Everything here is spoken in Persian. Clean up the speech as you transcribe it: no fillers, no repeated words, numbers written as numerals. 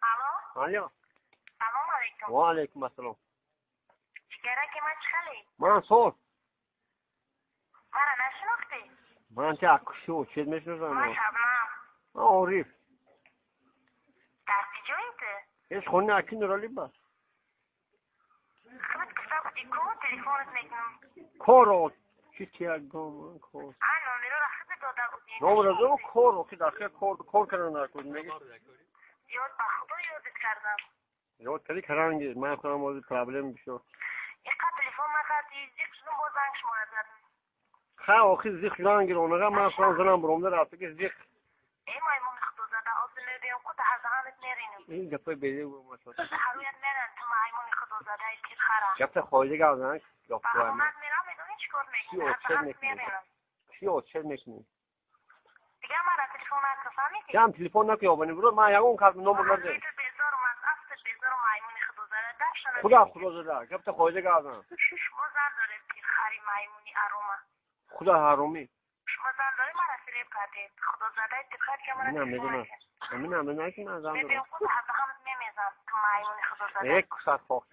الو سلام علیکم. و علیکم السلام. چیکاره که من چخلی؟ منصور مرا نشناختی؟ من که اکشو چید میشنوزم. من شبنم. عارف دستی جایی ته؟ ایش خونه اکی نرالی بس خبت کسا بودی کو تلیفونت میکنم. کارو چی تیاگم کار نومرو را خبت داده بودی. نومرو دارم کارو که داخل کار کردن نکن میگی یاد به خدا یادت کردم. یاد کردی کرانگی من کنم موضوع پرابلم بشه. اینقدر تلفن نکردی زیک شدم باز زنگ شما زدم. خا آخی زیخ جان گیرونه من کنم زنم برام در رفته که زیخ ای مایمون خدا زده آب نمیدیم کو ده زحمت میرینم. این گپه بیلی و ماشاء هرویت میرن تو مایمون خدا زده ای که خرا. گپه خواهی گردن گپ با کنم اومد میرم میدونی چیکار میکنی؟ زحمت میرینم. چی میکنی؟ دیگه مرا تلفن نکردی؟ جام تلفن نکی آبانی برو من یاون کارت نمبر نده. بیزار اومد رفت بیزار مایمون خدا زده داشتن. خدا زده گپه خواهی گردن. شما زن دارید که خری مایمونی اروما. خدا حرومی. شما زن داری مرا فریب کردید. خدا زده دقت که مرا نمیدونم. من زن دارم. ببین خود همه میمیزن تو مایمونی خدا زده. یک ساعت فوق